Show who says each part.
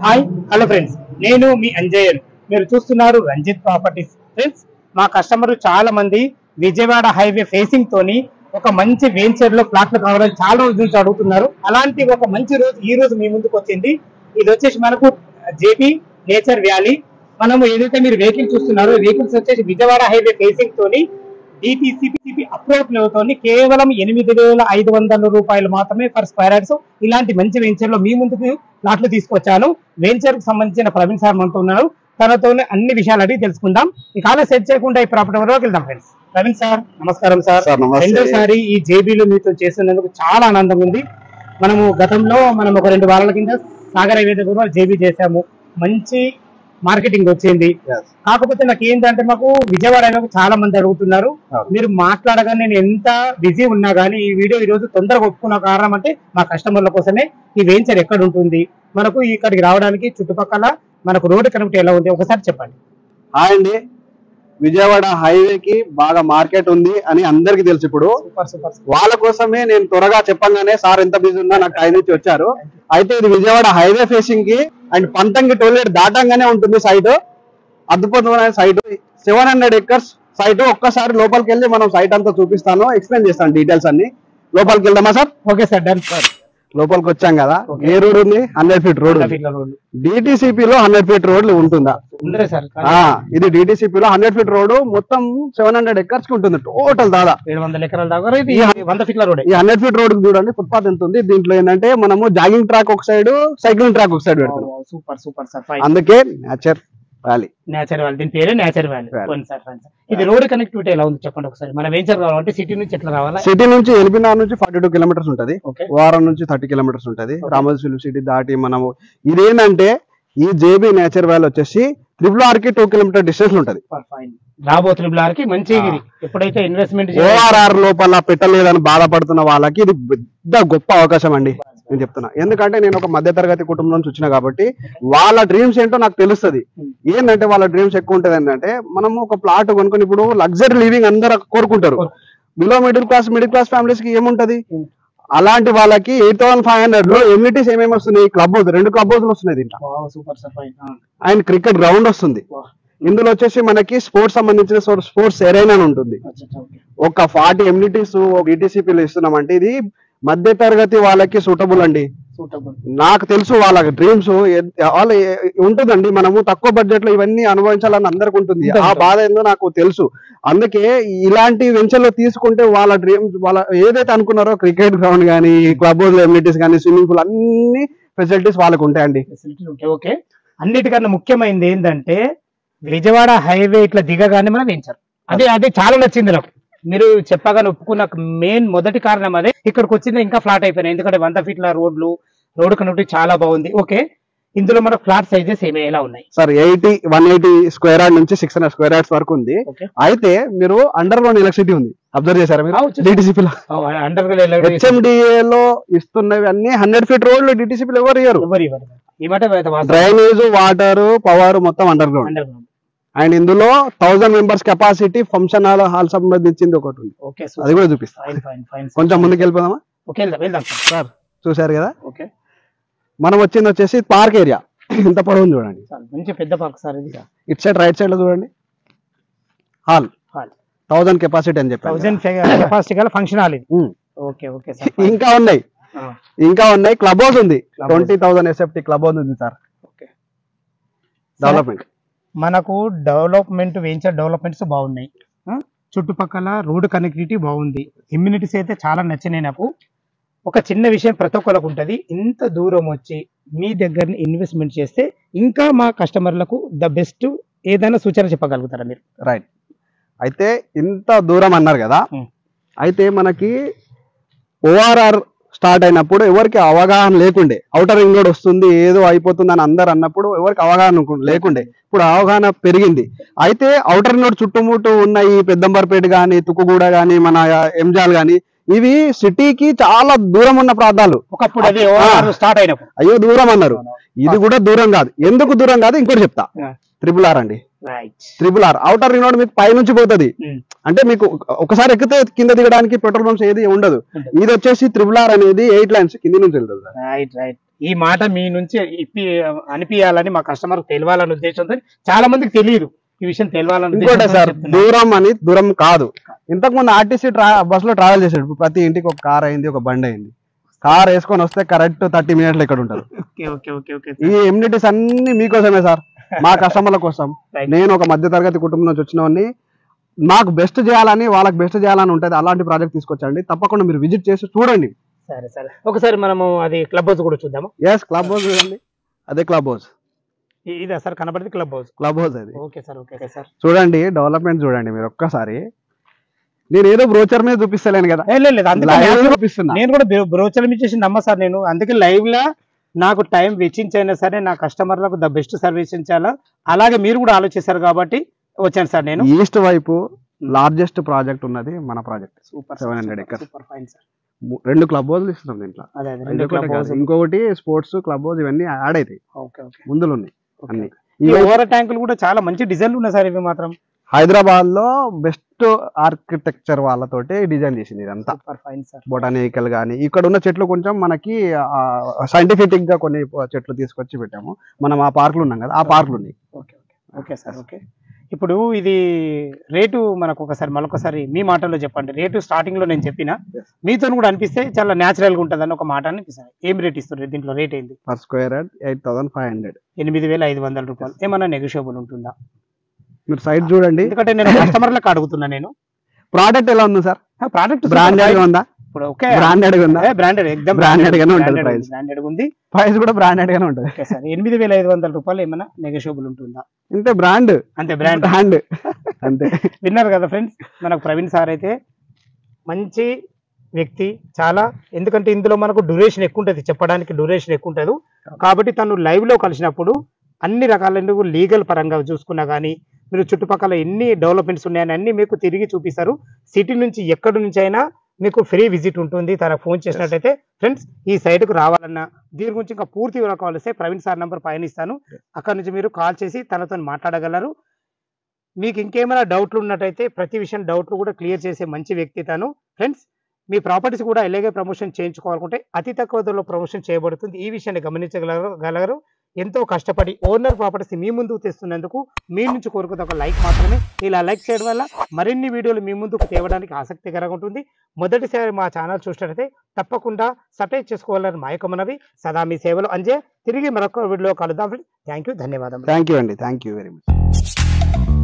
Speaker 1: Hi hello friends, నేను మీ అంజయ్యన్. మీరు చూస్తున్నారు రంజిత్ ప్రాపర్టీస్. ఫ్రెండ్స్, మా కస్టమర్ చాలా మంది విజయవాడ హైవే ఫేసింగ్ తోని ఒక మంచి వెంచర్ లో ప్లాట్లు కావాలని చాలా రోజుల నుంచి అడుగుతున్నారు. అలాంటి ఒక మంచి రోజు ఈ రోజు మీ ముందుకు వచ్చింది. ఇది వచ్చేసి మనకు జేబీ నేచర్ వ్యాలీ. మనము ఏదైతే మీరు వెహికల్ చూస్తున్నారో వెహికల్స్ వచ్చేసి విజయవాడ హైవే ఫేసింగ్ తోని డిటిసిపి అప్రూవ్ తోని కేవలం 8,500 రూపాయలు మాత్రమే పర్ స్క్వేర్ యార్డ్స్. ఇలాంటి మంచి వెంచర్ లో మీ ముందుకు ప్లాట్లు తీసుకొచ్చాను. వెంచర్ కు సంబంధించిన ప్రవీణ్ సార్ మనతో ఉన్నారు. తనతోనే అన్ని విషయాలు అడిగి తెలుసుకుందాం. ఈ కాలం సెట్ చేయకుండా ఈ ప్రాపర్టీ వరకు వెళ్దాం. ఫ్రెండ్స్, ప్రవీణ్ సార్ నమస్కారం సార్. రెండోసారి ఈ జేబీలో మీతో చేస్తున్నందుకు చాలా ఆనందంగా ఉంది. మనము గతంలో ఒక 2 వారాల కింద సాగర్ హైవే దగ్గర జేబీ చేసాము. మంచి మార్కెటింగ్ వచ్చింది. కాకపోతే నాకు ఏంటంటే మాకు విజయవాడ చాలా మంది అడుగుతున్నారు. మీరు మాట్లాడగానే నేను ఎంత బిజీ ఉన్నా గానీ ఈ వీడియో ఈ రోజు తొందరగా ఒప్పుకున్న కారణం అంటే మా కస్టమర్ల కోసమే. ఈ వెంచర్ ఎక్కడ ఉంటుంది, మనకు ఇక్కడికి రావడానికి చుట్టుపక్కల మనకు రోడ్డు కనెక్ట్ ఎలా ఉంది ఒకసారి చెప్పండి.
Speaker 2: హాయ్ అండి, విజయవాడ హైవేకి బాగా మార్కెట్ ఉంది అని అందరికి తెలుసు. ఇప్పుడు వాళ్ళ కోసమే నేను త్వరగా చెప్పంగానే సార్ ఎంత బిజీ ఉన్నా నాకు టైం ఇచ్చి వచ్చారు. అయితే ఇది విజయవాడ హైవే ఫేసింగ్ కి అండ్ పంతంగి టోల్గేట్ దాటంగానే ఉంటుంది సైట్. అద్భుతమైన సైట్, 700 acres సైట్. ఒక్కసారి లోపలికి వెళ్ళి మనం సైట్ అంతా చూపిస్తాను, ఎక్స్ప్లెయిన్ చేస్తాను డీటెయిల్స్ అన్ని. లోపలికి వెళ్దామా sir?
Speaker 1: Okay sir, done sir.
Speaker 2: లోపలికి వచ్చాం కదా, ఏ రోడ్ ఉంది? 100 feet రోడ్. డిటిసిపి లో 100 feet రోడ్లు ఉంటుందా? ఇది డిటిసిపి లో 100 feet రోడ్ మొత్తం 700 acres కి ఉంటుంది టోటల్. దాదా
Speaker 1: 700 ఎకరాల దాకా ఈ 100 feet రోడ్.
Speaker 2: ఈ 100 feet రోడ్ చూడండి, ఫుట్పాత్ ఎంత ఉంది. దీంట్లో ఏంటంటే మనము జాగింగ్ ట్రాక్ ఒక సైడ్, సైక్లింగ్ ట్రాక్ ఒక సైడ్ పెడతాం.
Speaker 1: Super super sir.
Speaker 2: అందుకే నేచర్ వ్యాలీ.
Speaker 1: నేచర్ వ్యాలీ, దీని పేరే నేచర్ వ్యాలీ. ఇది రోడ్ కనెక్టివిటీ ఎలా ఉంది చెప్పండి ఒకసారి. మన వెంచర్ రావాలంటే సిటీ నుంచి ఎట్లా రావాలా?
Speaker 2: సిటీ నుంచి ఎల్బీనగర్ నుంచి 42 kilometers ఉంటది, వారం నుంచి 30 kilometers ఉంటది. రామోజీ ఫిల్మ్ సిటీ దాటి మనము ఇదేంటంటే ఈ జేబీ నేచర్ వ్యాలీ వచ్చేసి RRR కి 2 kilometer డిస్టెన్స్ ఉంటది.
Speaker 1: రాబో RRR కి మంచి ఎప్పుడైతే ఇన్వెస్ట్మెంట్
Speaker 2: ORR లోపల పెట్టలేదని బాధపడుతున్న వాళ్ళకి ఇది పెద్ద గొప్ప అవకాశం అండి నేను చెప్తున్నా. ఎందుకంటే నేను ఒక మధ్యతరగతి కుటుంబం నుంచి వచ్చిన కాబట్టి వాళ్ళ డ్రీమ్స్ ఏంటో నాకు తెలుస్తుంది. ఏంటంటే వాళ్ళ డ్రీమ్స్ ఎక్కువ ఉంటది ఏంటంటే మనము ఒక ప్లాట్ కొనుక్కొని ఇప్పుడు లగ్జరీ లివింగ్ అందరూ కోరుకుంటారు. బిలో మిడిల్ క్లాస్ ఫ్యామిలీస్ కి ఏముంటది, అలాంటి వాళ్ళకి 8,500 లో ఎమ్యూనిటీస్ ఏమేమి వస్తున్నాయి? క్లబ్ హౌస్, 2 క్లబ్ హౌస్లు వస్తున్నాయి దీంట్లో. అండ్ క్రికెట్ గ్రౌండ్ వస్తుంది. ఇందులో వచ్చేసి మనకి స్పోర్ట్స్ సంబంధించిన స్పోర్ట్స్ ఎరైనా ఉంటుంది. ఒక 40 ఎమ్యూనిటీస్ డిటిసిపిలు ఇస్తున్నామంటే ఇది మధ్య తరగతి వాళ్ళకి సూటబుల్ అండి. నాకు తెలుసు వాళ్ళ డ్రీమ్స్ వాళ్ళ ఉంటుందండి. మనము తక్కువ బడ్జెట్ లో ఇవన్నీ అనుభవించాలని అందరికి ఉంటుంది. ఆ బాధ ఏందో నాకు తెలుసు. అందుకే ఇలాంటి వెంచర్ లో తీసుకుంటే వాళ్ళ డ్రీమ్స్, వాళ్ళ ఏదైతే అనుకున్నారో క్రికెట్ గ్రౌండ్ కానీ, క్లబ్ హౌస్ ఎమ్యూనిటీస్ కానీ, స్విమ్మింగ్ పూల్ అన్ని ఫెసిలిటీస్ వాళ్ళకు ఉంటాయండి.
Speaker 1: ఓకే, అన్నిటికన్నా ముఖ్యమైనది ఏంటంటే విజయవాడ హైవే ఇట్లా దిగగానే మనం వెంచర్ అదే చాలా నచ్చింది నాకు. మీరు చెప్పగానే ఒప్పుకున్న మెయిన్ మొదటి కారణం అదే. ఇక్కడికి వచ్చింది ఇంకా ఫ్లాట్ అయిపోయినాయి, ఎందుకంటే 100 feet రోడ్ కనెక్టివిటీ చాలా బాగుంది. ఓకే, ఇందులో మన ఫ్లాట్ సైజెస్ ఎలా ఉన్నాయి
Speaker 2: సార్? 180 square yard నుంచి 600 square yards వరకు ఉంది. అయితే మీరు అండర్ గ్రౌండ్ ఎలక్ట్రిసిటీ ఉంది, అబ్జర్వ్ చేశారా మీరు? డిటిసిపి లో HMDA లో ఇస్తున్నవి అన్ని 100 feet రోడ్లు డిటిసిపి ఎవరు ఇయ్యరు. డ్రైనేజ్, వాటర్, పవర్ మొత్తం అండర్ గ్రౌండ్. అండ్ ఇందులో 1000 members కెపాసిటీ ఫంక్షన్ హాల్ సంబంధించింది ఒకటి ఉంది. అది కూడా చూపిస్తా. కొంచెం ముందుకు వెళ్ళిపోదామా? సార్ చూసారు కదా, మనం వచ్చేసి పార్క్ ఏరియా. ఇంత పొడవు ఉంది చూడండి,
Speaker 1: మంచి పెద్ద park sir.
Speaker 2: It side right side లో చూడండి, హాల్ 1000 కెపాసిటీ అని చెప్పి
Speaker 1: 1000 కెపాసిటీ గల ఫంక్షన్ హాల్. ఇంకా
Speaker 2: ఉన్నాయి. క్లబ్ హౌస్ ఉంది, 20,000 SFT క్లబ్ హౌస్ ఉంది సార్. డెవలప్మెంట్
Speaker 1: మనకు వెంచర్ డెవలప్మెంట్స్ బాగున్నాయి. చుట్టుపక్కల రోడ్ కనెక్టివిటీ బాగుంది. ఇమ్యూనిటీస్ అయితే చాలా నచ్చినాయి నాకు. ఒక చిన్న విషయం ప్రతి ఒక్కరికి ఉంటుంది, ఇంత దూరం వచ్చి మీ దగ్గర ఇన్వెస్ట్మెంట్ చేస్తే ఇంకా మా కస్టమర్లకు ద బెస్ట్ ఏదైనా సూచన చెప్పగలుగుతారా మీరు?
Speaker 2: రైట్. అయితే ఇంత దూరం అన్నారు కదా, అయితే మనకి ORR స్టార్ట్ అయినప్పుడు ఎవరికి అవగాహన లేకుండే, ఔటర్ రింగ్ రోడ్ వస్తుంది ఏదో అయిపోతుంది అని అందరు అన్నప్పుడు ఎవరికి అవగాహన లేకుండే. ఇప్పుడు అవగాహన పెరిగింది. అయితే ఔటర్ రింగ్ రోడ్ చుట్టుముట్టు ఉన్న ఈ పెద్దంబర్పేట కానీ, తుక్కుగూడ కానీ, మన ఎంజాల్ కానీ, ఇవి సిటీకి చాలా దూరం ఉన్న ప్రాంతాలు.
Speaker 1: ఒకప్పుడు స్టార్ట్ అయినప్పుడు
Speaker 2: అయ్యో దూరం అన్నారు. ఇది కూడా దూరం కాదు. ఎందుకు దూరం కాదు ఇంకోటి చెప్తా. RRR అండి,
Speaker 1: right.
Speaker 2: RRR outer ring road మీకు పై నుంచి పోతుంది, అంటే మీకు ఒకసారి ఎక్కితే కింద దిగడానికి పెట్రోల్ పంప్స్ ఏది ఉండదు. ఇది వచ్చేసి RRR అనేది 8 లైన్స్ కింది నుంచి వెళ్తుంది.
Speaker 1: Right right. ఈ మాట మీ నుంచి అనిపించాలని మా కస్టమర్ తెలియాలనే ఉద్దేశంతో, చాలా మందికి తెలియదు ఈ విషయం తెలియాలని.
Speaker 2: ఇంకోటే సార్, దూరం కాదు. ఇంతకు ముందు ఆర్టీసీ బస్ లో ట్రావెల్ చేసాడు, ప్రతి ఇంటికి ఒక కార్ అయింది, ఒక బండి అయింది. కార్ వేసుకొని వస్తే కరెక్ట్ 30 minutes ఇక్కడ ఉంటారు. ఈ ఎమ్యూనిటీస్ అన్ని మీకోసమే సార్, మా కస్టమర్ల కోసం. నేను ఒక మధ్య తరగతి కుటుంబం నుంచి వచ్చినవన్నీ, మాకు బెస్ట్ చేయాలని, వాళ్ళకి బెస్ట్ చేయాలని ఉంటుంది. అలాంటి ప్రాజెక్ట్ తీసుకొచ్చండి, తప్పకుండా మీరు విజిట్ చేసి చూడండి.
Speaker 1: సరే సరే, ఒకసారి మనము అది క్లబ్ హౌస్ కూడా చూద్దాము.
Speaker 2: ఎస్, క్లబ్ హౌస్ చూడండి, అదే క్లబ్ హౌస్.
Speaker 1: ఇదే సార్ కనబడింది క్లబ్ హౌస్.
Speaker 2: అది
Speaker 1: ఓకే సార్, ఓకే సార్.
Speaker 2: చూడండి, డెవలప్మెంట్ చూడండి మీరు ఒక్కసారి. నేను ఏదో బ్రోచర్ మీద చూపిస్తలేను కదా,
Speaker 1: చూపిస్తున్నా. నేను కూడా బ్రోచర్ మీద చేసి నమ్మ సార్ నేను, అందుకే లైవ్ లా నాకు టైం వెచ్చించైనా సరే నా కస్టమర్లకు ద బెస్ట్ సర్వీస్ ఇచ్చాలా, అలాగే మీరు కూడా ఆలోచిస్తారు కాబట్టి వచ్చాను సార్ నేను.
Speaker 2: ఈస్ట్ వైపు లార్జెస్ట్ ప్రాజెక్ట్ ఉన్నది మన project.
Speaker 1: Super,
Speaker 2: 700 acres.
Speaker 1: Super fine sir.
Speaker 2: 2 club house ఇస్తున్నాం దీంట్లో. ఇంకొకటి స్పోర్ట్స్ క్లబ్ హౌస్, ఇవన్నీ యాడ్ అవుతాయి. ముందులో ఉన్నాయి అన్ని.
Speaker 1: ఈ ఓవర్ ట్యాంకులు కూడా చాలా మంచి డిజైన్లు ఉన్నాయి సార్. ఇవి మాత్రం
Speaker 2: హైదరాబాద్ లో బెస్ట్ ఆర్కిటెక్చర్ వాళ్ళతోటి డిజైన్ చేసింది ఇదంతా. బొటానికల్ గానీ, ఇక్కడ ఉన్న చెట్లు కొంచెం మనకి సైంటిఫిక్ గా కొన్ని చెట్లు తీసుకొచ్చి పెట్టాము. మనం ఆ పార్కులు ఉన్నాం కదా, ఆ పార్కులు ఉన్నాయి.
Speaker 1: Okay sir, okay. ఇప్పుడు ఇది రేటు మనకు ఒకసారి మరొకసారి మీ మాటల్లో చెప్పండి. రేటు స్టార్టింగ్ లో నేను చెప్పిన, మీతో కూడా అనిపిస్తే చాలా న్యాచురల్ గా ఉంటుంది అని ఒక మాట అనిపిస్తుంది. ఏం రేట్ ఇస్తారు దీంట్లో? రేట్ ఏంది?
Speaker 2: Per square yard 8,500.
Speaker 1: 8,500 రూపాయలు. ఏమన్నా నెగోషియబుల్ ఉంటుందా?
Speaker 2: మీరు సైట్ చూడండి,
Speaker 1: ఎందుకంటే నేను కస్టమర్లకు అడుగుతున్నా. నేను
Speaker 2: ప్రోడక్ట్ ఎలా ఉంది సార్?
Speaker 1: ప్రోడక్ట్
Speaker 2: బ్రాండెడ్ గా ఉందా?
Speaker 1: ఇప్పుడు ఓకే,
Speaker 2: బ్రాండెడ్ గా ఉందా?
Speaker 1: బ్రాండెడ్, ఎక్దమ్
Speaker 2: బ్రాండెడ్ గానే ఉంటుంది.
Speaker 1: బ్రాండెడ్ ఉంది,
Speaker 2: ప్రైస్ కూడా బ్రాండెడ్ గానే ఉంటుంది.
Speaker 1: Okay sir. 8,500 రూపాయలు ఏమైనా నెగోషియబుల్ ఉంటుందా?
Speaker 2: అంతే, బ్రాండ్
Speaker 1: అంతే, బ్రాండ్
Speaker 2: అంతే.
Speaker 1: విన్నారు కదా ఫ్రెండ్స్, మనకు ప్రవీణ్ సార్ అయితే మంచి వ్యక్తి చాలా. ఎందుకంటే ఇందులో మనకు డ్యూరేషన్ ఎక్కువ ఉంటుంది, చెప్పడానికి డ్యూరేషన్ ఎక్కువ ఉంటుంది. కాబట్టి తను లైవ్ లో కలిసినప్పుడు అన్ని రకాల లీగల్ పరంగా చూసుకున్నా కానీ, మీరు చుట్టుపక్కల ఎన్ని డెవలప్మెంట్స్ ఉన్నాయని అన్ని మీకు తిరిగి చూపిస్తారు. సిటీ నుంచి ఎక్కడి నుంచి అయినా మీకు ఫ్రీ విజిట్ ఉంటుంది. తనకు ఫోన్ చేసినట్టయితే ఫ్రెండ్స్, ఈ సైట్కు రావాలన్నా, దీని గురించి ఇంకా పూర్తి వివరాలు కావాల్సి ప్రవీణ్ సార్ నంబర్ పైన ఇస్తాను. అక్కడ నుంచి మీరు కాల్ చేసి తనతో మాట్లాడగలరు. మీకు ఇంకేమైనా డౌట్లు ఉన్నట్టయితే ప్రతి విషయం డౌట్లు కూడా క్లియర్ చేసే మంచి వ్యక్తి తను. ఫ్రెండ్స్, మీ ప్రాపర్టీస్ కూడా ఇలాగే ప్రమోషన్ చేయించుకోవాలనుకుంటే అతి తక్కువ ధరలో ప్రమోషన్ చేయబడుతుంది. ఈ విషయాన్ని గమనించగలరు. ఎంతో కష్టపడి ఓనర్ ప్రాపర్టీస్ మీ ముందుకు తెస్తున్నందుకు మీ నుంచి కోరుకున్న ఒక లైక్ మాత్రమే. ఇలా లైక్ చేయడం వల్ల మరిన్ని వీడియోలు మీ ముందుకు తేవడానికి ఆసక్తికరంగా ఉంటుంది. మొదటిసారి మా ఛానల్ చూసినట్లయితే తప్పకుండా సబ్స్క్రైబ్ చేసుకోవాలని మా యొక్క మనవి. సదా మీ సేవలో అంజే. తిరిగి మరొక వీడియోలో కలుద్దాం. థ్యాంక్ యూ, ధన్యవాదాలు.
Speaker 2: థ్యాంక్ యూ అండి, థ్యాంక్ యూ వెరీ మచ్.